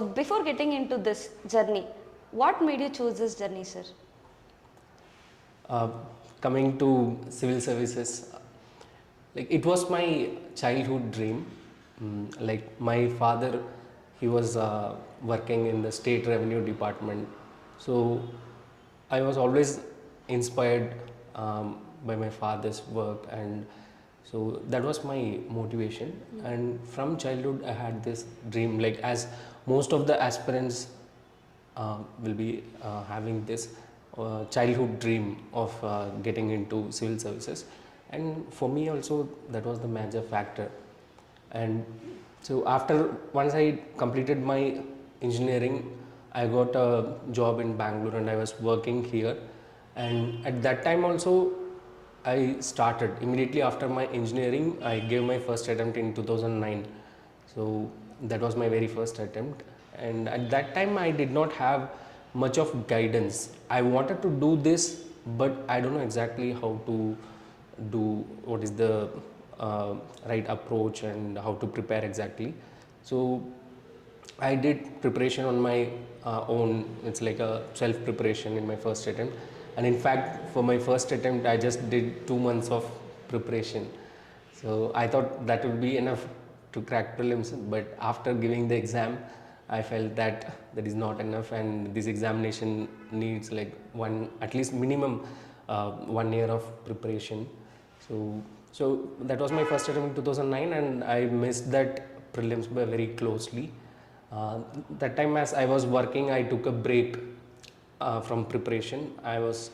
before getting into this journey, what made you choose this journey, sir? Coming to civil services, like it was my childhood dream. Like my father, he was working in the state revenue department, so I was always inspired by my father's work, and so that was my motivation. And from childhood I had this dream, like as most of the aspirants will be having this childhood dream of getting into civil services, and for me also that was the major factor. And so after once I completed my engineering, I got a job in Bangalore and I was working here. And at that time also I started immediately after my engineering. I gave my first attempt in 2009, so that was my very first attempt. And at that time I did not have much of guidance. I wanted to do this, but I don't know exactly how to do, what is the right approach and how to prepare exactly. So I did preparation on my own. It's like a self preparation in my first attempt. And in fact, for my first attempt, I just did 2 months of preparation. So I thought that would be enough to crack prelims. But after giving the exam, I felt that that is not enough, and this examination needs like at least minimum 1 year of preparation. So that was my first attempt in 2009, and I missed that prelims by very closely. That time, as I was working, I took a break from preparation. I was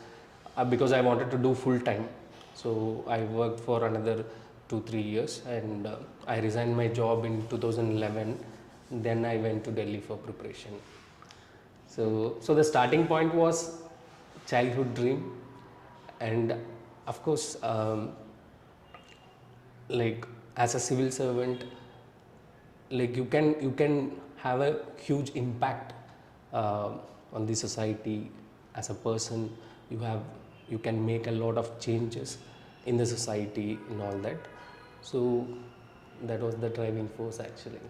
because I wanted to do full time, so I worked for another 2-3 years, and I resigned my job in 2011. Then I went to Delhi for preparation. So the starting point was childhood dream, and of course, like as a civil servant, like you can have a huge impact on the society. As a person, you can make a lot of changes in the society and all that. So that was the driving force actually.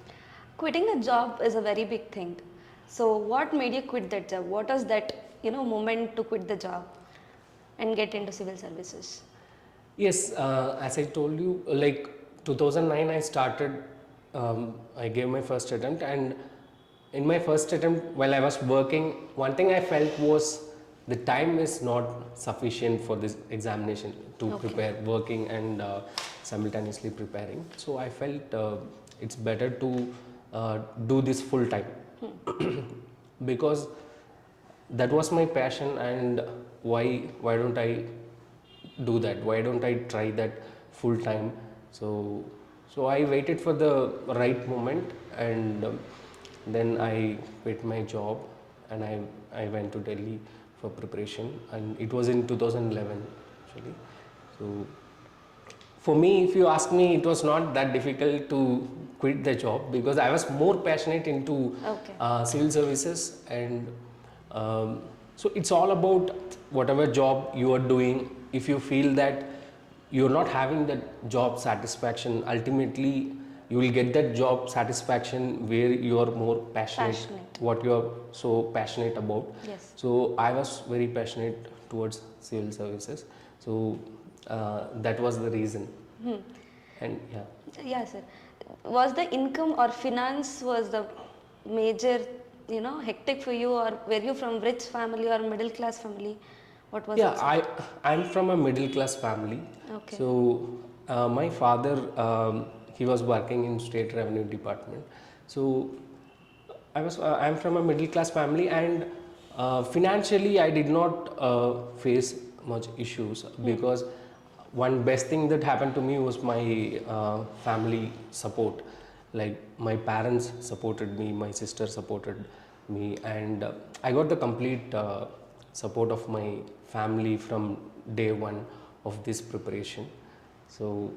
Quitting a job is a very big thing. So what made you quit that job? What was that, moment to quit the job and get into civil services? Yes, as I told you, like 2009 I started, I gave my first attempt, and in my first attempt while I was working, one thing I felt was the time is not sufficient for this examination to prepare, working and simultaneously preparing. So I felt it's better to do this full time because that was my passion, and why don't I do that? Why don't I try that full time? So I waited for the right moment, and then I quit my job and I went to Delhi for preparation, and it was in 2011 actually. So for me, if you ask me, it was not that difficult to quit the job because I was more passionate into civil services, and so it's all about whatever job you are doing. If you feel that you're not having that job satisfaction, ultimately you will get that job satisfaction where you are more passionate. What you are so passionate about. Yes. So I was very passionate towards civil services, so that was the reason. And yeah, sir. Was the income or finance was the major hectic for you, or were you from rich family or middle class family? What was it, sir? I'm from a middle class family. Okay. So my father, he was working in state revenue department. So I'm from a middle class family, and financially I did not face much issues because one best thing that happened to me was my family support. Like my parents supported me, my sister supported me, and I got the complete support of my family from day one of this preparation. So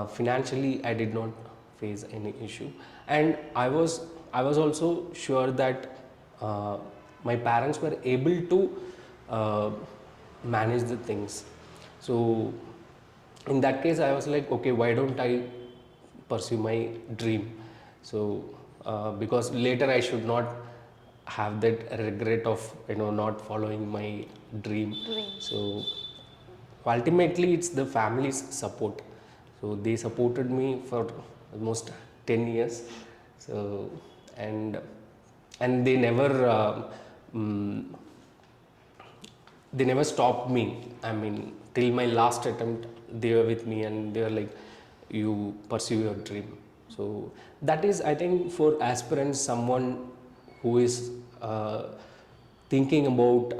financially I did not face any issue, and I was also sure that my parents were able to manage the things. So in that case I was like, okay, why don't I pursue my dream? So because later I should not have that regret of not following my dream. Dream. So ultimately it's the family's support, so they supported me for almost 10 years. So and they never mm, they never stopped me. I mean, till my last attempt they were with me and they were like, you pursue your dream. So that is, I think, for aspirants, someone who is thinking about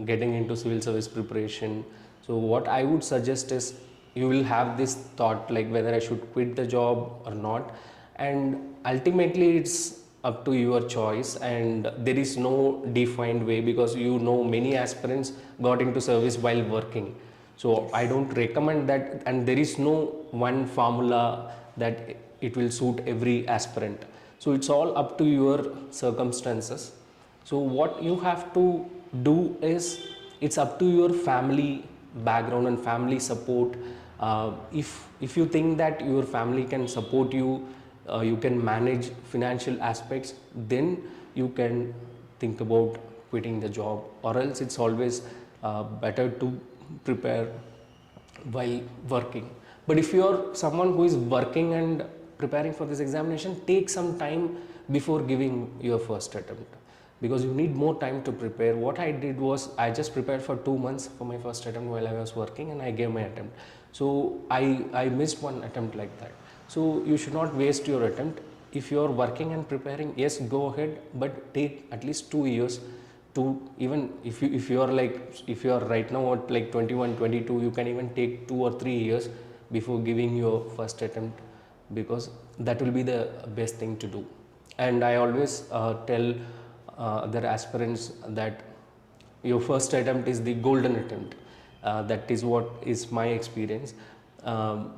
getting into civil service preparation. So what I would suggest is, you will have this thought like whether I should quit the job or not, and ultimately it's up to your choice, and there is no defined way, because many aspirants got into service while working. So I don't recommend that, and there is no one formula that it will suit every aspirant. So it's all up to your circumstances. So what you have to do is, it's up to your family background and family support. If you think that your family can support you, you can manage financial aspects, then you can think about quitting the job, or else it's always better to prepare while working. But if you are someone who is working and preparing for this examination, take some time before giving your first attempt, because you need more time to prepare. What I did was, I just prepared for 2 months for my first attempt while I was working, and I gave my attempt. So I missed one attempt like that. So you should not waste your attempt. If you are working and preparing, yes, go ahead, but take at least 2 years to, even if you are right now at like 21, 22, you can even take 2 or 3 years before giving your first attempt, because that will be the best thing to do. And I always tell other aspirants that your first attempt is the golden attempt. That is what is my experience.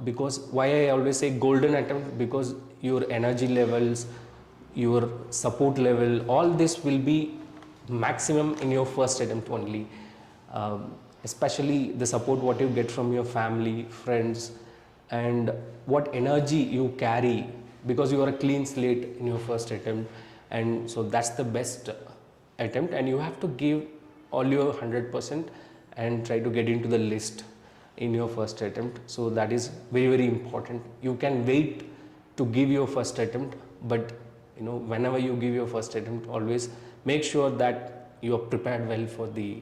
Because why I always say golden attempt, because your energy levels, your support level, all this will be maximum in your first attempt only. Especially the support what you get from your family, friends, and what energy you carry, because you are a clean slate in your first attempt. And so that's the best attempt, and you have to give all your 100% and try to get into the list in your first attempt. So that is very, very important. You can wait to give your first attempt, but whenever you give your first attempt, always make sure that you are prepared well for the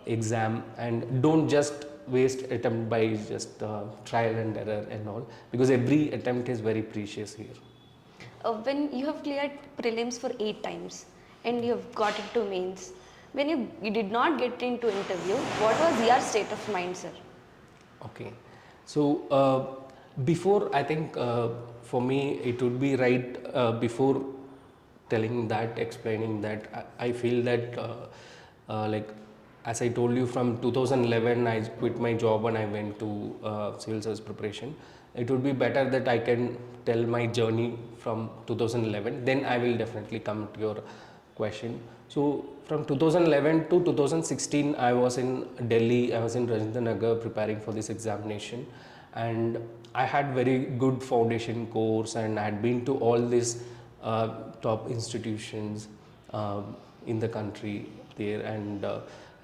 exam, and don't just waste attempt by just trial and error and all, because every attempt is very precious here. When you have cleared prelims for 8 times and you have got into mains, when you did not get into interview, what was your state of mind, sir? Okay, so before, I think for me it would be right, before telling that, explaining that, I feel that like, as I told you, from 2011 I quit my job and I went to civil service preparation. It would be better that I can tell my journey from 2011, then I will definitely come to your question. So from 2011 to 2016 I was in Delhi, I was in Rajendra Nagar preparing for this examination, and I had very good foundation course, and I had been to all these top institutions in the country there, and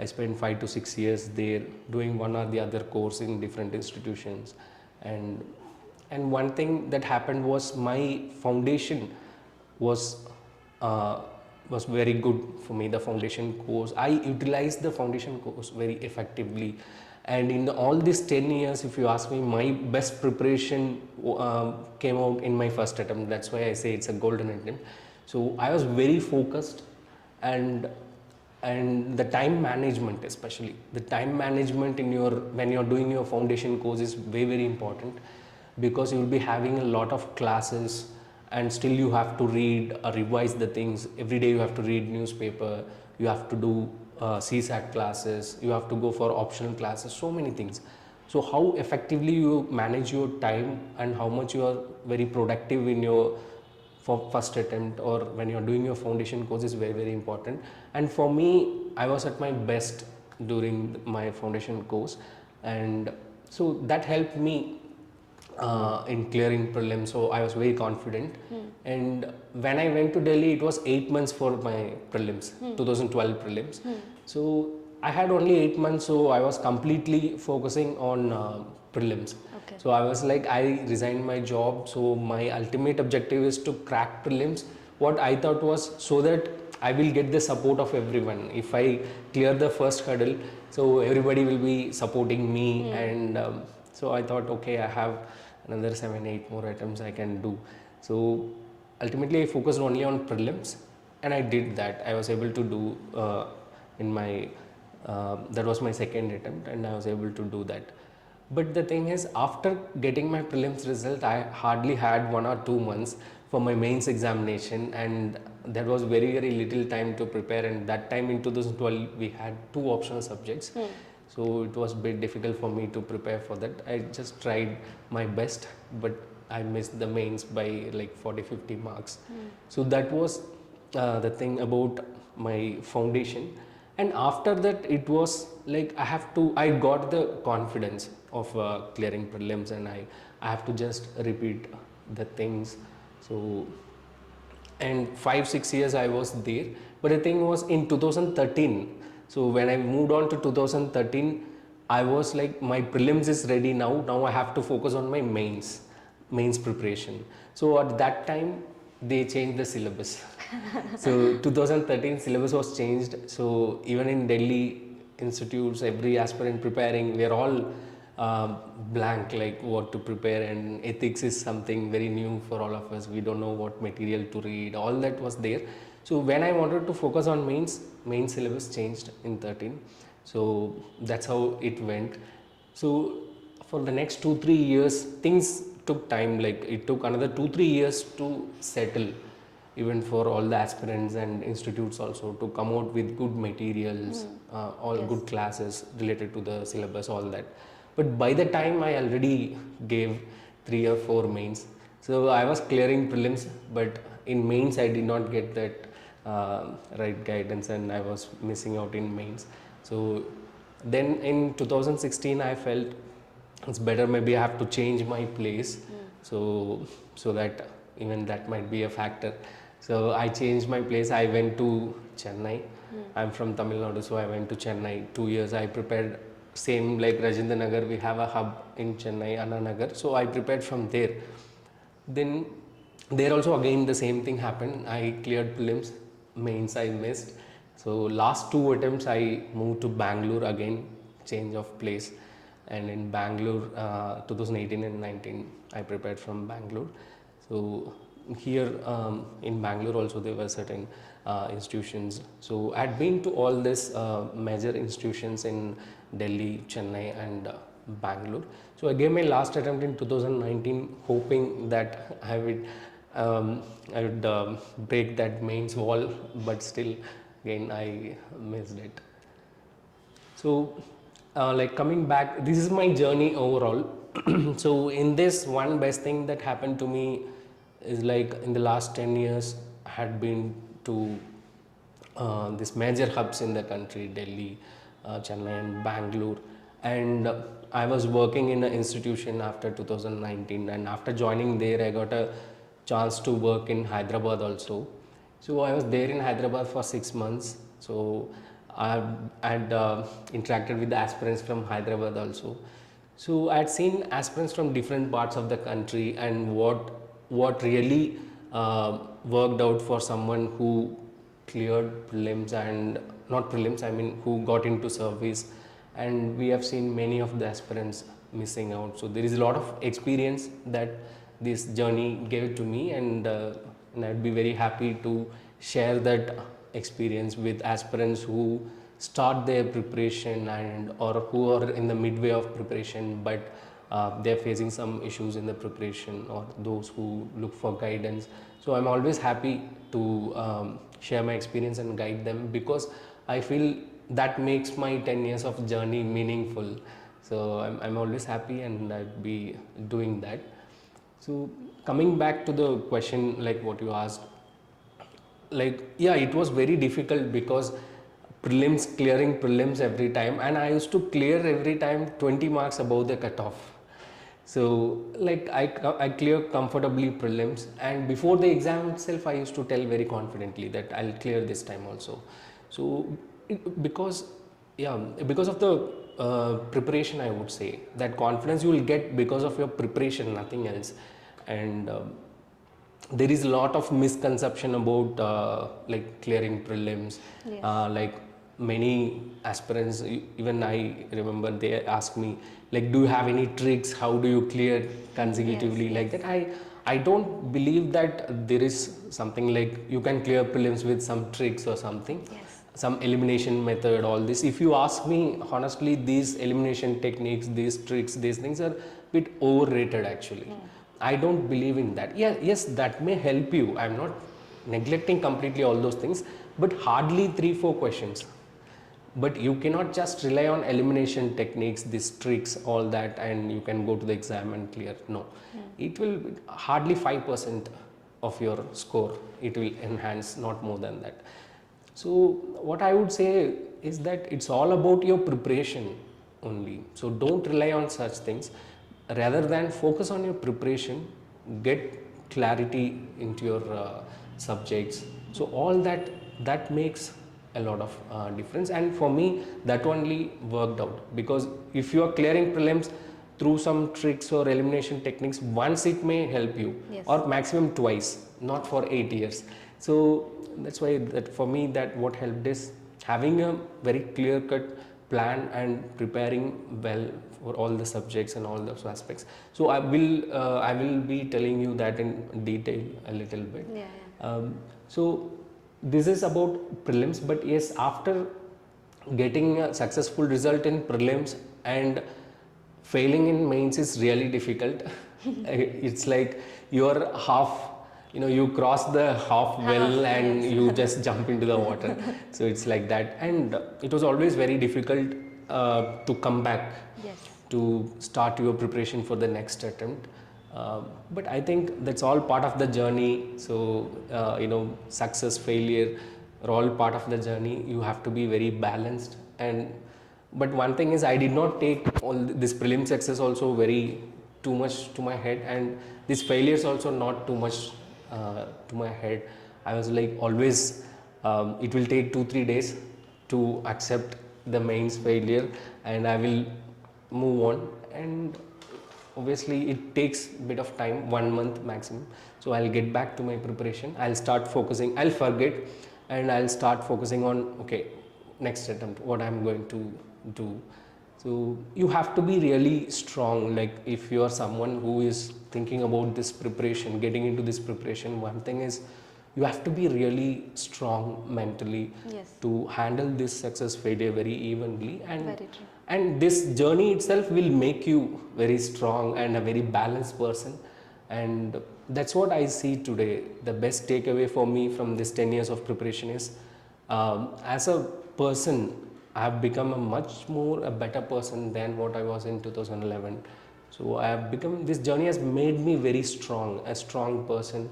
I spent 5 to 6 years there doing one or the other course in different institutions. And one thing that happened was, my foundation was uh, was very good for me. The foundation course, I utilized the foundation course very effectively, and in all these 10 years, if you ask me, my best preparation came out in my first attempt. That's why I say it's a golden attempt. So I was very focused, and the time management, especially the time management in your, when you're doing your foundation course, is very, very important, because you will be having a lot of classes, and still you have to read or revise the things every day. You have to read newspaper, you have to do CSAT classes, you have to go for optional classes, so many things. So how effectively you manage your time, and how much you are very productive in your for first attempt, or when you're doing your foundation course, is very, very important. And for me, I was at my best during my foundation course, and so that helped me in clearing prelims, so I was very confident. And when I went to Delhi, it was 8 months for my prelims, 2012 prelims. So I had only 8 months, so I was completely focusing on prelims. Okay. So I was like, I resigned my job. So my ultimate objective is to crack prelims. What I thought was so that I will get the support of everyone. If I clear the first hurdle, so everybody will be supporting me. And so I thought, okay, I have another 7-8 more attempts I can do. So ultimately I focused only on prelims, and I did that. I was able to do in my that was my second attempt, and I was able to do that. But the thing is, after getting my prelims result, I hardly had 1 or 2 months for my mains examination, and there was very little time to prepare. And that time in 2012 we had 2 optional subjects. So it was a bit difficult for me to prepare for that. I just tried my best, but I missed the mains by like 40-50 marks. So that was the thing about my foundation. And after that, it was like I got the confidence of clearing prelims, and I have to just repeat the things. So, and 5-6 years I was there. But the thing was, in 2013, so when I moved on to 2013, I was like, my prelims is ready now I have to focus on my mains preparation. So at that time they changed the syllabus. So 2013 syllabus was changed. So even in Delhi institutes, every aspirant preparing, we are all blank, like what to prepare, and ethics is something very new for all of us. We don't know what material to read. All that was there. So when I wanted to focus on main syllabus changed in 13. So that's how it went. So for the next 2-3 years, things took time. Like it took another 2-3 years to settle, even for all the aspirants and institutes also, to come out with good materials, all good classes related to the syllabus, all that. But by the time I already gave 3 or 4 mains, so I was clearing prelims, but in mains I did not get that right guidance, and I was missing out in mains. So then in 2016 I felt it's better, maybe I have to change my place. So that even that might be a factor. So I changed my place. I went to Chennai. I'm from Tamil Nadu, so I went to Chennai. 2 years I prepared, same like Rajendra Nagar, we have a hub in Chennai, Anna Nagar. So I prepared from there. Then there also again the same thing happened. I cleared prelims, mains I missed. So last 2 attempts I moved to Bangalore again, change of place. And in Bangalore, 2018 and 19, I prepared from Bangalore. So here in Bangalore also there were certain institutions. So I had been to all these major institutions in Delhi, Chennai and Bangalore. So I gave my last attempt in 2019, hoping that I would break that mains wall, but still again I missed it. So like coming back, this is my journey overall. So in this, one best thing that happened to me is, like, in the last 10 years I had been to these major hubs in the country, Delhi, Chennai and Bangalore, and I was working in an institution after 2019, and after joining there I got a chance to work in Hyderabad also. So I was there in Hyderabad for 6 months. So I had interacted with the aspirants from Hyderabad also. So I had seen aspirants from different parts of the country, and what really worked out for someone who cleared prelims, and not prelims, I mean who got into service. And we have seen many of the aspirants missing out. So there is a lot of experience that this journey gave to me, and I'd be very happy to share that experience with aspirants who start their preparation, and or who are in the midway of preparation, but they're facing some issues in the preparation, or those who look for guidance. So I'm always happy to share my experience and guide them, because I feel that makes my 10 years of journey meaningful. So I'm always happy, and I'd be doing that. So coming back to the question, like what you asked, like, yeah, it was very difficult, because clearing prelims every time, and I used to clear every time 20 marks above the cutoff. So like I clear comfortably prelims, and before the exam itself I used to tell very confidently that I'll clear this time also. So because yeah, because of the preparation, I would say that confidence you will get because of your preparation, nothing else. And there is a lot of misconception about like clearing prelims. Yes. Like many aspirants, even I remember, they ask me like, do you have any tricks, how do you clear consecutively? Yes, Like yes. that, I don't believe that there is something like you can clear prelims with some tricks or something. Yes. Some elimination method, all this. If you ask me honestly, these elimination techniques, these tricks, these things are a bit overrated actually. I don't believe in that. Yeah, yes, that may help you. I'm not neglecting completely all those things, but hardly 3-4 questions. But you cannot just rely on elimination techniques, these tricks, all that, and you can go to the exam and clear. No, it will hardly 5% of your score. It will enhance, not more than that. So what I would say is that it's all about your preparation only. So don't rely on such things. Rather than focus on your preparation, get clarity into your subjects. So all that makes a lot of difference. And for me, that only worked out, because if you are clearing prelims through some tricks or elimination techniques, once it may help you, Yes. or maximum twice, not for 8 years. So that's why that for me, that what helped is having a very clear cut plan and preparing well for all the subjects and all those aspects. So I will be telling you that in detail a little bit. Yeah, yeah. So this is about prelims, but yes, after getting a successful result in prelims and failing in mains is really difficult. It's like you're half, you cross the half well and Yes. you just jump into the water. So it's like that, and it was always very difficult to come back, Yes. to start your preparation for the next attempt. But I think that's all part of the journey. So success, failure are all part of the journey. You have to be very balanced. And but one thing is, I did not take all this prelim success also very too much to my head, and these failures also not too much to my head. I was like always, it will take 2-3 days to accept the mains failure, and I will move on. And obviously it takes a bit of time, 1 month maximum. So I'll get back to my preparation, I'll start focusing, I'll forget, and I'll start focusing on, okay, next attempt, what I'm going to do. So you have to be really strong. Like if you are someone who is thinking about this preparation, getting into this preparation, one thing is you have to be really strong mentally. Yes. To handle this success failure very evenly. Very true. And this journey itself will make you very strong and a very balanced person. And that's what I see today. The best takeaway for me from this 10 years of preparation is, as a person, I have become a better person than what I was in 2011. So I have become, this journey has made me very strong, a strong person.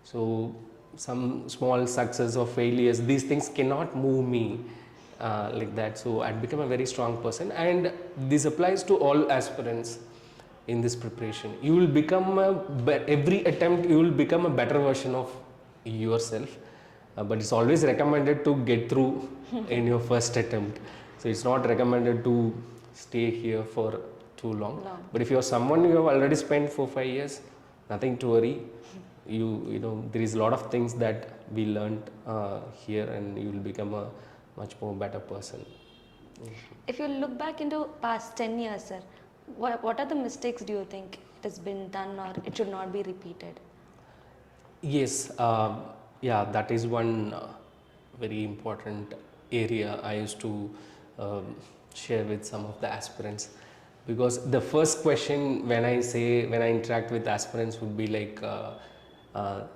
So some small success or failures, these things cannot move me like that. So I've become a very strong person, and this applies to all aspirants in this preparation. You will become every attempt you will become a better version of yourself. But it's always recommended to get through in your first attempt. So it's not recommended to stay here for too long. No. But if you're someone you have already spent 4-5 years, nothing to worry. You know, there is a lot of things that we learned here, and you will become a much more better person. If you look back into past 10 years, sir, what are the mistakes do you think it has been done or it should not be repeated? Yes, yeah, that is one very important area I used to share with some of the aspirants, because the first question when I interact with aspirants would be like,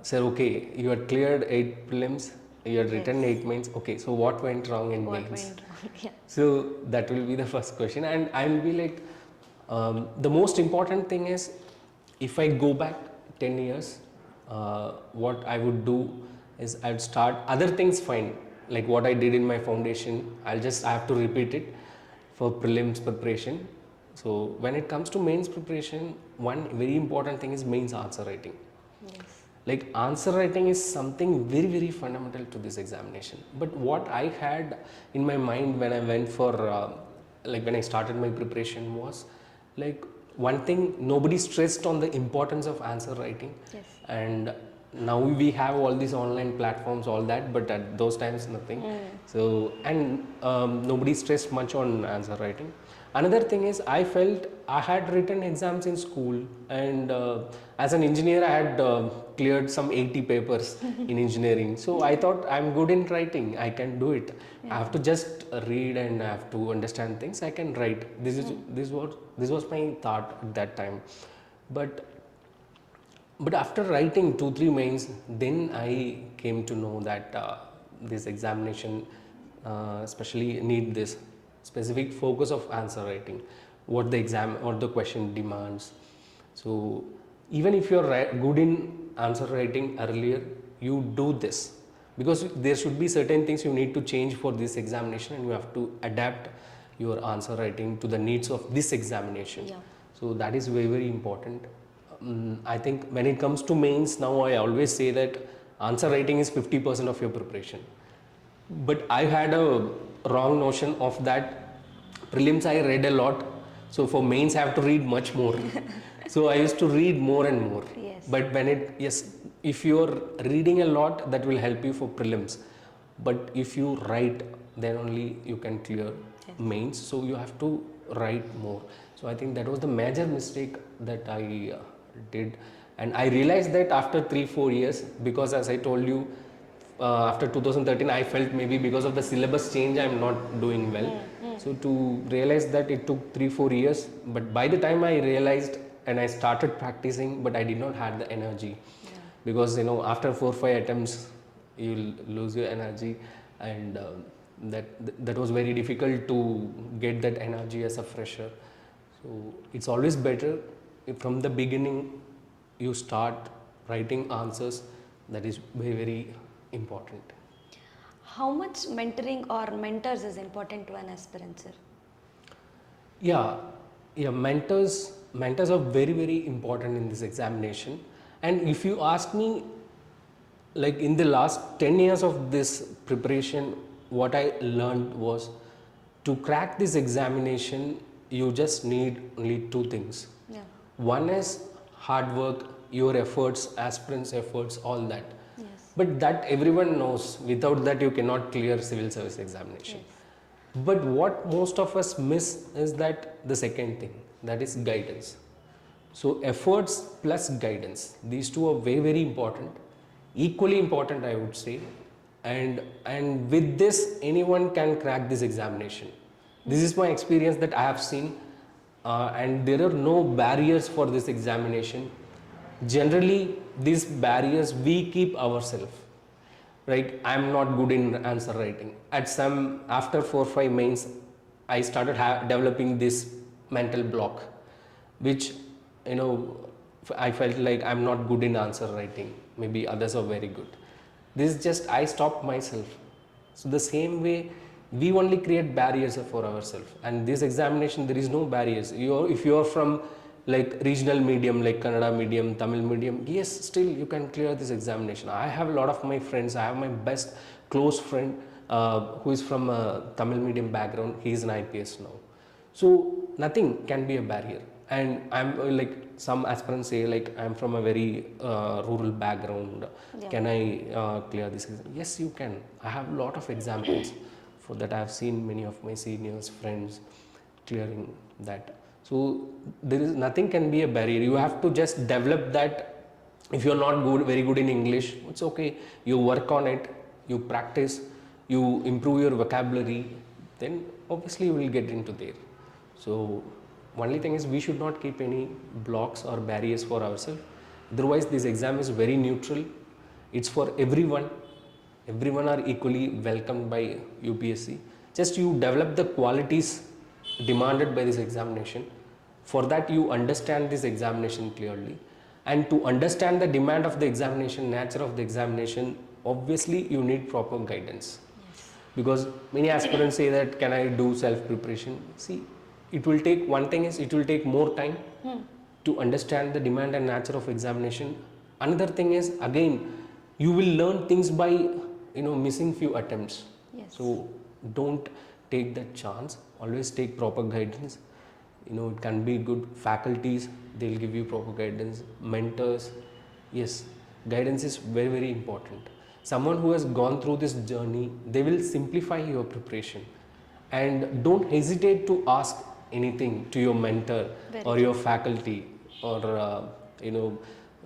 sir, okay, you had cleared 8 prelims, you had written Yes. 8 mains, okay, so what went wrong in What mains? went wrong? Yeah. So that will be the first question, and I will be like, the most important thing is, if I go back 10 years, what I would do is I'd start other things fine, like what I did in my foundation. I have to repeat it for prelims preparation. So when it comes to mains preparation, one very important thing is mains answer writing. Yes. Like answer writing is something very very fundamental to this examination. But what I had in my mind when I went for like when I started my preparation was like one thing, nobody stressed on the importance of answer writing. Yes. And now we have all these online platforms, all that, but at those times nothing. So and nobody stressed much on answer writing. Another thing is I felt I had written exams in school, and as an engineer I had cleared some 80 papers in engineering. So I thought I'm good in writing, I can do it. I have to just read and I have to understand things, I can write. This was my thought at that time. But after writing 2-3 mains, then I came to know that this examination especially need this specific focus of answer writing, what the exam or the question demands. So even if you're good in answer writing earlier, you do this because there should be certain things you need to change for this examination, and you have to adapt your answer writing to the needs of this examination. Yeah. So that is very very important. I think when it comes to mains, now I always say that answer writing is 50% of your preparation. But I had a wrong notion of that. Prelims I read a lot, so for mains I have to read much more. So I used to read more and more. Yes. But if you're reading a lot, that will help you for prelims. But if you write, then only you can clear mains. So you have to write more. So I think that was the major mistake that I did, and I realized that after 3-4 years, because as I told you, after 2013 I felt maybe because of the syllabus change I am not doing well. So to realize that it took 3-4 years, but by the time I realized and I started practicing, but I did not have the energy. Because after 4-5 attempts you'll lose your energy, and that was very difficult to get that energy as a fresher. So it's always better if from the beginning you start writing answers. That is very very important. How much mentoring or mentors is important to an aspirant, sir? Yeah, mentors are very very important in this examination. And if you ask me, like in the last 10 years of this preparation, what I learned was, to crack this examination you just need only two things. Yeah. One is hard work, your efforts, aspirants efforts, all that. Yes. But that everyone knows, without that you cannot clear civil service examination. But what most of us miss is that the second thing, that is guidance. So efforts plus guidance, these two are very very important, equally important I would say. And with this anyone can crack this examination. This is my experience that I have seen, and there are no barriers for this examination. Generally these barriers we keep ourselves. Right, I am not good in answer writing. After 4-5 mains I started developing this mental block, which I felt like I'm not good in answer writing, maybe others are very good. This is just I stopped myself. So the same way we only create barriers for ourselves, and this examination there is no barriers. If you are from like regional medium like Kannada medium, Tamil medium, yes, still you can clear this examination. I have a lot of my friends, I have my best close friend who is from a Tamil medium background, he is an IPS now. So nothing can be a barrier. And I'm like some aspirants say like I'm from a very rural background, can I clear this exam? Yes, you can. I have a lot of examples for that. I have seen many of my seniors, friends clearing that. So there is nothing can be a barrier. You have to just develop that. If you're not very good in English, it's okay. You work on it, you practice, you improve your vocabulary, then obviously you will get into there. So only thing is we should not keep any blocks or barriers for ourselves. Otherwise this exam is very neutral. It's for everyone. Everyone are equally welcomed by UPSC. Just you develop the qualities demanded by this examination. For that you understand this examination clearly, and to understand the demand of the examination, nature of the examination, obviously you need proper guidance. Because many aspirants say that can I do self preparation. See, it will take, one thing is it will take more time, to understand the demand and nature of examination. Another thing is, again, you will learn things by missing few attempts. Yes. So don't take that chance. Always take proper guidance. It can be good faculties, they'll give you proper guidance, mentors. Yes, guidance is very, very important. Someone who has gone through this journey, they will simplify your preparation. And don't hesitate to ask anything to your mentor Very or true. your faculty, or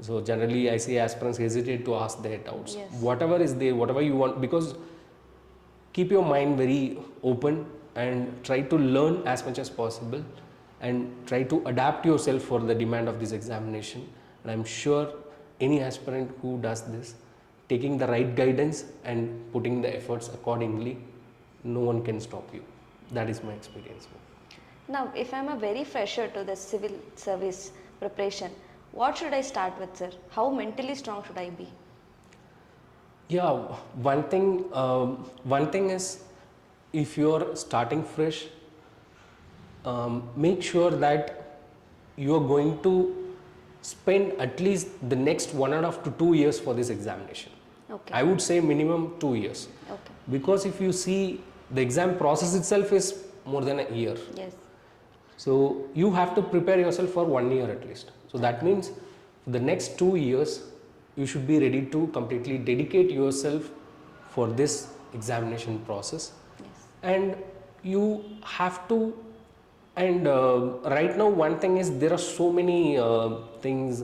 so generally I say aspirants hesitate to ask their doubts. Yes. Whatever is there, whatever you want, because keep your mind very open and try to learn as much as possible and try to adapt yourself for the demand of this examination. And I'm sure any aspirant who does this, taking the right guidance and putting the efforts accordingly, no one can stop you. That is my experience. Now, if I'm a very fresher to the civil service preparation, what should I start with, sir? How mentally strong should I be? Yeah, one thing is, if you're starting fresh, make sure that you are going to spend at least the next 1.5 to 2 years for this examination. Okay. I would say minimum 2 years. Okay. Because if you see, the exam process itself is more than a year. Yes. So you have to prepare yourself for 1 year at least. So that means for the next 2 years, you should be ready to completely dedicate yourself for this examination process. Yes. And you have to, and right now one thing is, there are so many things,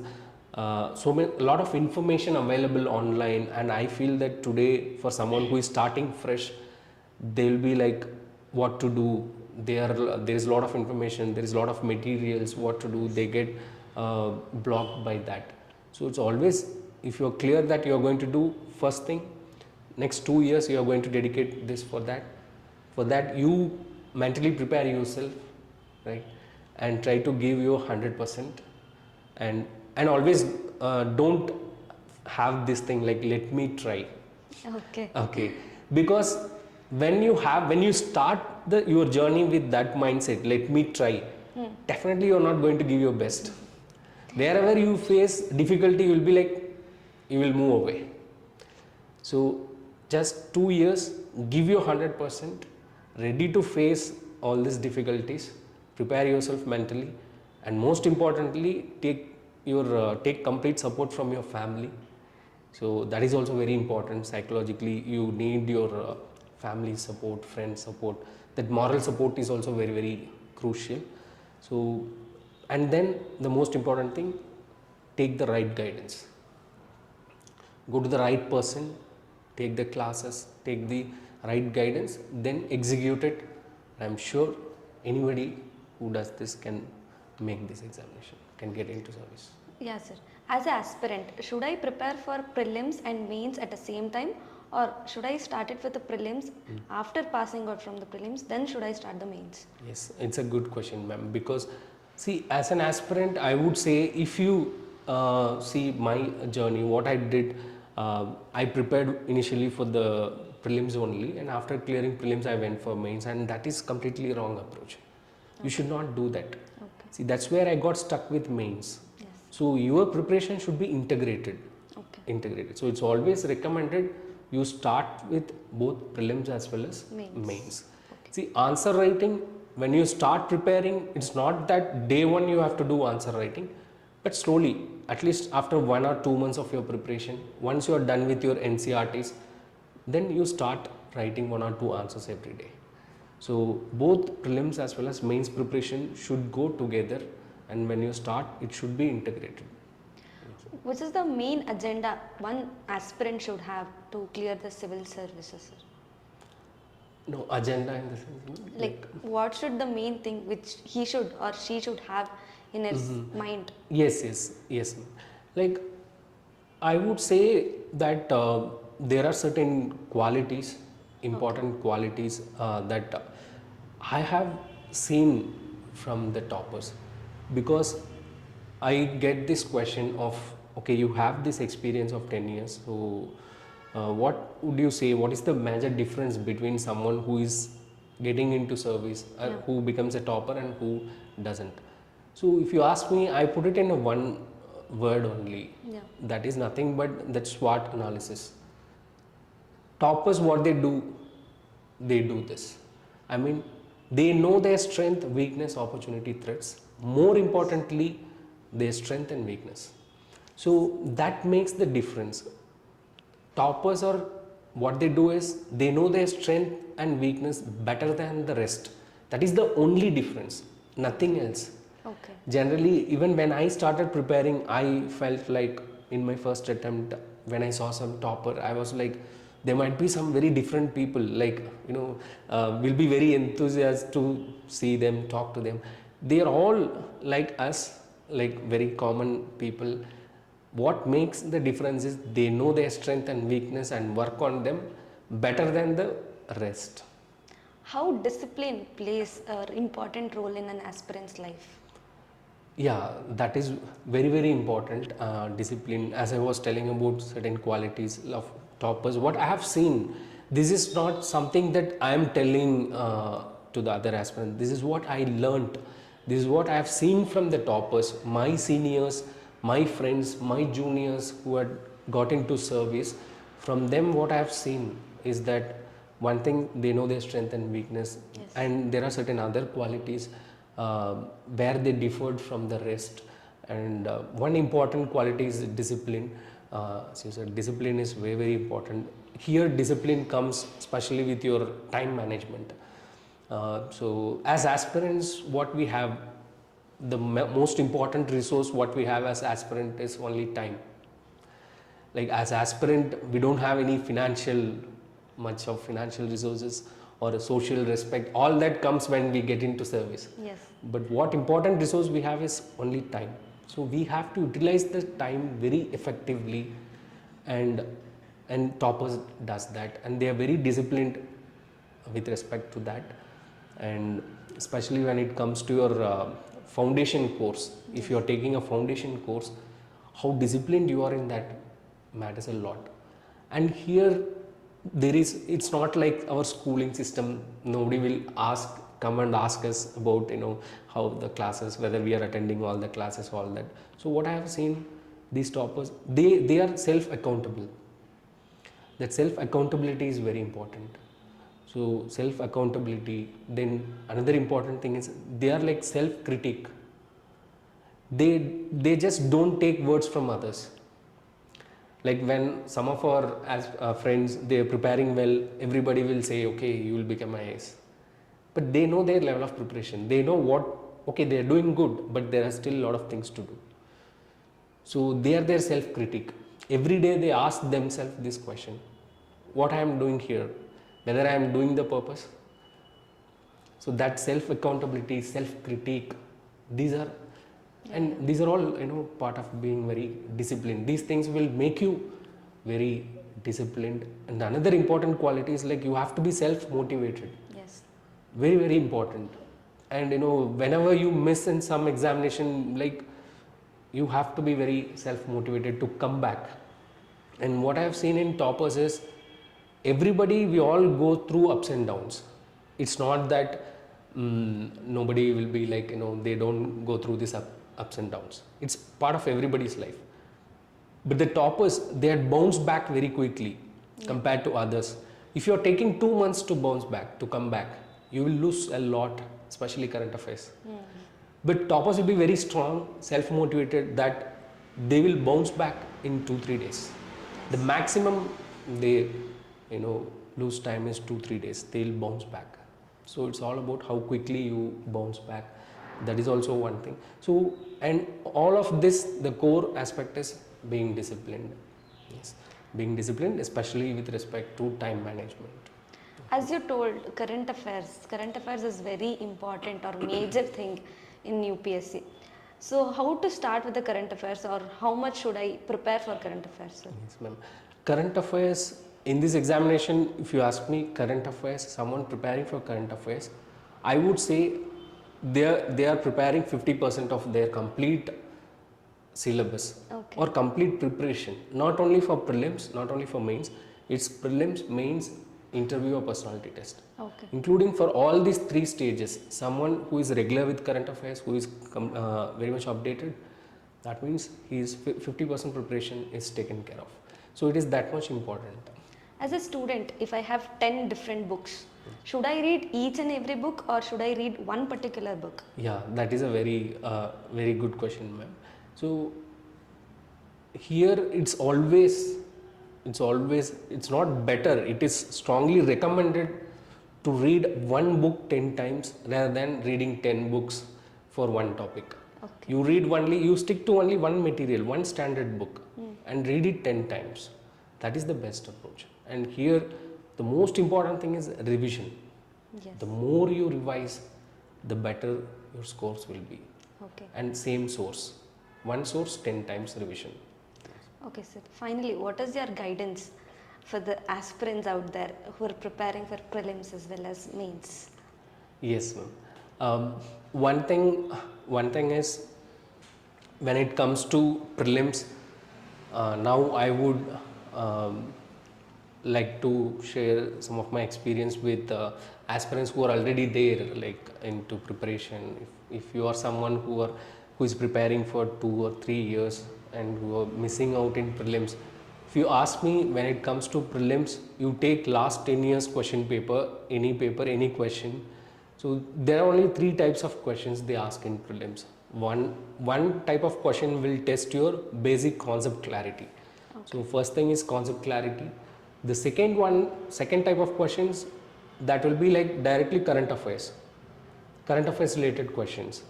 a lot of information available online, and I feel that today for someone who is starting fresh, they'll be like, what to do. There is a lot of information, there is a lot of materials, what to do, they get blocked by that. So it's always, if you're clear that you're going to do first thing, next 2 years you are going to dedicate this for that you mentally prepare yourself, right, and try to give your 100%, and always don't have this thing like, let me try. Okay, because when you start your journey with that mindset, let me try, definitely you're not going to give your best. Wherever you face difficulty, you will be like, you will move away. So just 2 years, give your 100%, ready to face all these difficulties, prepare yourself mentally, and most importantly, take complete support from your family. So that is also very important. Psychologically, you need your family support, friend support. That moral support is also very, very crucial. So, and then the most important thing, take the right guidance. Go to the right person, take the classes, take the right guidance, then execute it. I'm sure anybody who does this can make this examination, can get into service. Yes, sir. As an aspirant, should I prepare for prelims and mains at the same time, or should I start it with the prelims after passing out from the prelims, then should I start the mains? Yes, it's a good question, ma'am, because see, as an aspirant, I would say, if you see my journey, what I did, I prepared initially for the prelims only, and after clearing prelims, I went for mains, and that is completely wrong approach. You should not do that. Okay. See, that's where I got stuck with mains. Yes. So your preparation should be integrated. Okay. So it's always recommended you start with both prelims as well as mains. Okay. See, answer writing, when you start preparing, it's not that day one you have to do answer writing, but slowly, at least after 1 or 2 months of your preparation, once you are done with your NCRTs, then you start writing 1 or 2 answers every day. So both prelims as well as mains preparation should go together, and when you start, it should be integrated. Which is the main agenda one aspirant should have to clear the civil services, sir? No, agenda in the sense? Like, what should the main thing which he should or she should have in his mind? Yes. Like, I would say that there are certain qualities, important qualities that I have seen from the toppers, because I get this question of, okay, you have this experience of 10 years, so what would you say, what is the major difference between someone who is getting into service, who becomes a topper and who doesn't? So if you ask me, I put it in a one word only. Yeah. That is nothing but that SWOT analysis. Toppers, what they do this. I mean, they know their strength, weakness, opportunity, threats. More importantly, their strength and weakness. So that makes the difference. Toppers are, what they do is they know their strength and weakness better than the rest. That is the only difference, nothing else. Okay. Generally, even when I started preparing, I felt like in my first attempt, when I saw some topper, I was like, there might be some very different people, like, will be very enthusiastic to see them, talk to them. They are all like us, like very common people. What makes the difference is they know their strength and weakness and work on them better than the rest. How discipline plays an important role in an aspirant's life? Yeah, that is very, very important. Discipline, as I was telling about certain qualities of toppers, what I have seen, this is not something that I am telling to the other aspirants. This is what I learnt. This is what I have seen from the toppers, my seniors, my friends, my juniors who had got into service. From them, what I have seen is that one thing, they know their strength and weakness, Yes. and there are certain other qualities where they differed from the rest. And one important quality is discipline. As you said, discipline is very, very important. Here, discipline comes especially with your time management. So, as aspirants, what we have, the most important resource what we have as aspirant is only time. Like as aspirant, we don't have any much of financial resources or a social respect. All that comes when we get into service. Yes. But what important resource we have is only time. So we have to utilize the time very effectively, and toppers does that, and they are very disciplined with respect to that. And especially when it comes to your foundation course, if you are taking a foundation course, how disciplined you are in that matters a lot. And here it's not like our schooling system. Nobody will come and ask us about how the classes, whether we are attending all the classes, all that. So what I have seen, these toppers, they are self accountable. That self accountability is very important. So self accountability. Then another important thing is they are like self critic. They just don't take words from others. Like when some of our friends, they are preparing well, everybody will say, okay, you will become IAS. But they know their level of preparation. They know okay, they are doing good, but there are still a lot of things to do. So they are their self-critic. Every day they ask themselves this question: what I am doing here, whether I am doing the purpose. So that self-accountability, self-critique, these are all part of being very disciplined. These things will make you very disciplined. And another important quality is like you have to be self-motivated. Yes. Very, very important. And whenever you miss in some examination, like you have to be very self-motivated to come back. And what I have seen in toppers is we all go through ups and downs. It's not that nobody will be like, they don't go through this ups and downs. It's part of everybody's life. But the toppers, they had bounced back very quickly compared to others. If you're taking 2 months to bounce back, to come back, you will lose a lot, especially current affairs. But toppers will be very strong, self-motivated, that they will bounce back in 2-3 days. The maximum they lose time is 2-3 days. They'll bounce back. So it's all about how quickly you bounce back. That is also one thing. So, and all of this, the core aspect is being disciplined. Yes, being disciplined, especially with respect to time management. As you told, current affairs is very important or major thing in UPSC. So how to start with the current affairs, or how much should I prepare for current affairs, sir? Yes, ma'am. Current affairs, in this examination, if you ask me, current affairs, someone preparing for current affairs, I would say they are preparing 50% of their complete syllabus or complete preparation, not only for prelims, not only for mains. It's prelims, mains, interview or personality test. Okay. Including for all these 3 stages, someone who is regular with current affairs, who is very much updated, that means his 50% preparation is taken care of. So it is that much important. As a student, if I have 10 different books, should I read each and every book or should I read one particular book? Yeah, that is a very good question, ma'am. So here it's not better, it is strongly recommended to read one book 10 times rather than reading 10 books for one topic. Okay. You stick to only one material, one standard book, and read it 10 times. That is the best approach. And here the most important thing is revision. Yes. The more you revise, the better your scores will be. Okay. And same source, one source 10 times revision. Okay, sir. Finally, what is your guidance for the aspirants out there who are preparing for prelims as well as mains? Yes, ma'am. One thing is, when it comes to prelims, now I would like to share some of my experience with aspirants who are already there, like into preparation. If you are someone who is preparing for 2 or 3 years and who are missing out in prelims, if you ask me, when it comes to prelims, you take last 10 years question paper, any question. So there are only 3 types of questions they ask in prelims. One type of question will test your basic concept clarity. Okay. So first thing is concept clarity. The second type of questions, that will be like directly current affairs related questions.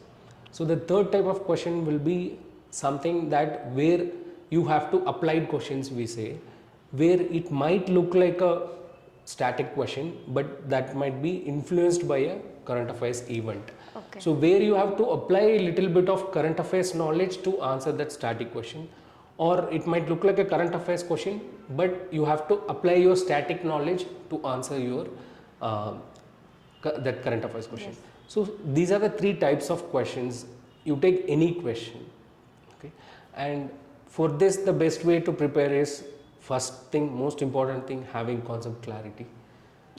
So the third type of question will be something that where you have to applied questions, we say, where it might look like a static question, but that might be influenced by a current affairs event. Okay. So where you have to apply a little bit of current affairs knowledge to answer that static question, or it might look like a current affairs question, but you have to apply your static knowledge to answer your that current affairs question. Yes. So these are the 3 types of questions. You take any question, okay, and for this the best way to prepare is, first thing, most important thing, having concept clarity.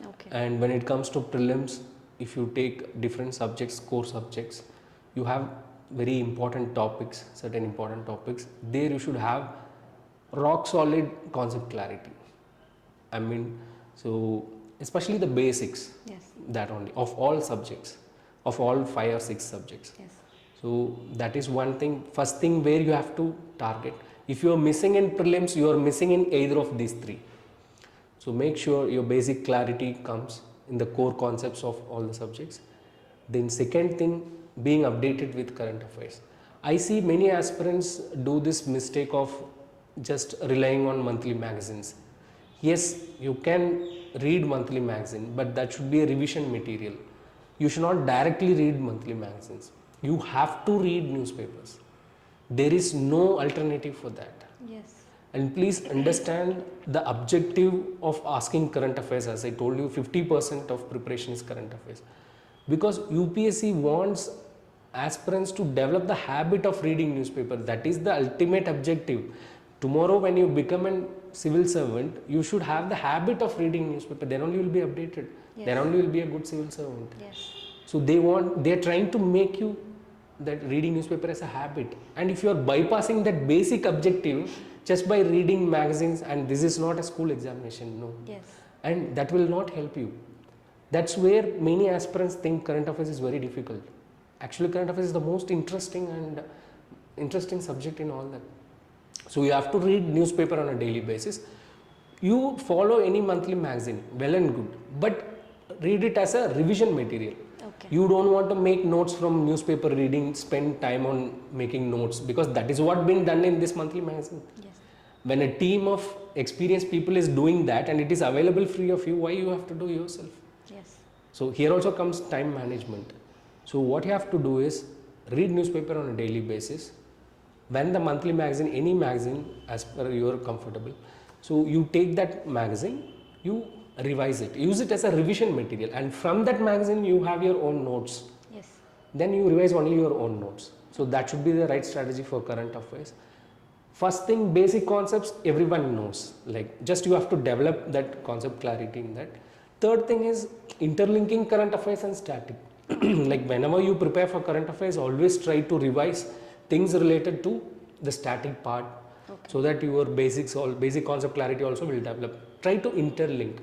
Okay. And when it comes to prelims, if you take different subjects, core subjects, you have very important topics, certain important topics. There you should have rock solid concept clarity. I mean, so especially the basics. Yes. That only, of all subjects, of all 5 or 6 subjects. Yes. So that is one thing, first thing where you have to target. If you are missing in prelims, you are missing in either of these 3. So make sure your basic clarity comes in the core concepts of all the subjects. Then second thing, being updated with current affairs. I see many aspirants do this mistake of just relying on monthly magazines. Yes, you can read monthly magazine, but that should be a revision material. You should not directly read monthly magazines. You have to read newspapers. There is no alternative for that. Yes. And please understand the objective of asking current affairs. As I told you, 50% of preparation is current affairs. Because UPSC wants aspirants to develop the habit of reading newspaper. That is the ultimate objective. Tomorrow when you become a civil servant, you should have the habit of reading newspaper. Then only you will be updated. Yes. Then only you will be a good civil servant. Yes. So they are trying to make you that reading newspaper as a habit. And if you are bypassing that basic objective just by reading magazines, and this is not a school examination, no. Yes. And that will not help you. That's where many aspirants think current affairs is very difficult. Actually, current affairs is the most interesting subject in all that. So you have to read newspaper on a daily basis. You follow any monthly magazine, well and good, but read it as a revision material. Okay. You don't want to make notes from newspaper reading, spend time on making notes, because that is what been done in this monthly magazine. Yes. When a team of experienced people is doing that and it is available free of you, why you have to do yourself? Yes. So here also comes time management. So what you have to do is read newspaper on a daily basis. When the monthly magazine, any magazine as per your comfortable, so you take that magazine, you revise it, use it as a revision material, and from that magazine you have your own notes. Yes. Then you revise only your own notes. So that should be the right strategy for current affairs. First thing, basic concepts everyone knows, like just you have to develop that concept clarity in that. Third thing is interlinking current affairs and static. Like whenever you prepare for current affairs, always try to revise things related to the static part, so that your basic concept clarity also will develop. Try to interlink.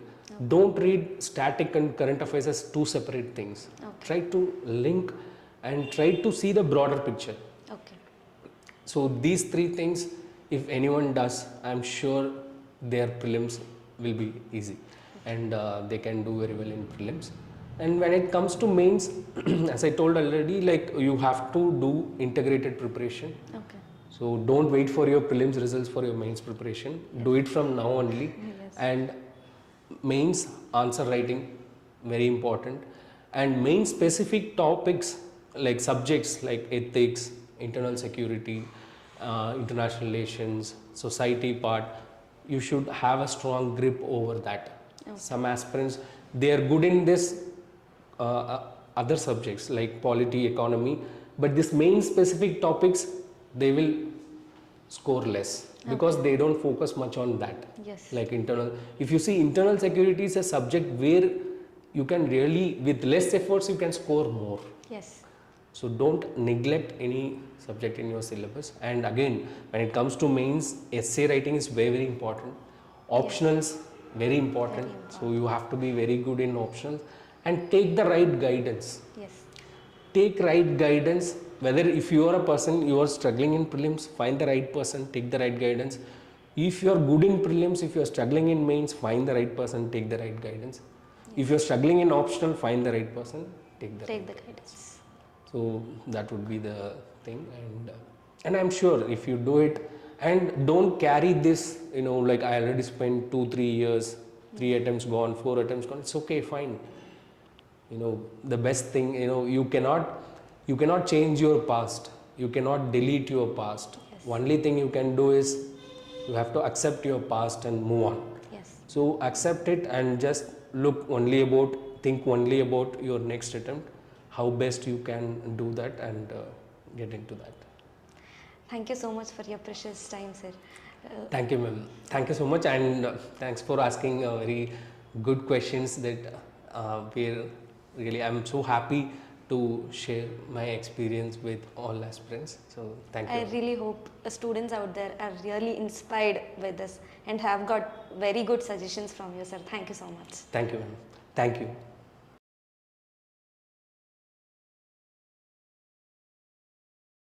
Don't read static and current affairs as two separate things. Try to link and try to see the broader picture. Okay. So these three things, if anyone does, I'm sure their prelims will be easy, and they can do very well in prelims. And when it comes to mains, as I told already, like you have to do integrated preparation. Okay. So don't wait for your prelims results for your mains preparation. Do it from now only. Yes. And mains answer writing, very important. And main specific topics like subjects like ethics, internal security, international relations, society part, you should have a strong grip over that. Some aspirants, they are good in this other subjects like polity, economy, but this main specific topics, they will score less because they don't focus much on that. Yes. Like internal, if you see, internal security is a subject where you can really, with less efforts, you can score more. Yes. So don't neglect any subject in your syllabus. And again, when it comes to mains, essay writing is very, very important. Optionals, very important. So you have to be very good in optionals and take the right guidance. Yes. Take right guidance. Whether if you are a person, you are struggling in prelims, find the right person, take the right guidance. If you are good in prelims, if you are struggling in mains, find the right person, take the right guidance. If you are struggling in optional, find the right person, take the guidance. So that would be the thing. And I'm sure if you do it, and don't carry this, like I already spent 2-3 years, 3 attempts gone, 4 attempts gone. It's okay, fine. The best thing, you cannot change your past. You cannot delete your past. Only thing you can do is you have to accept your past and move on. Yes. So accept it and just think only about your next attempt, how best you can do that, and get into that. Thank you so much for your precious time, sir. Thank you, ma'am. Thank you so much, and thanks for asking very good questions that I'm so happy to share my experience with all aspirants. So thank you. I really hope students out there are really inspired by this and have got very good suggestions from you, sir. Thank you so much. Thank you, ma'am. Thank you.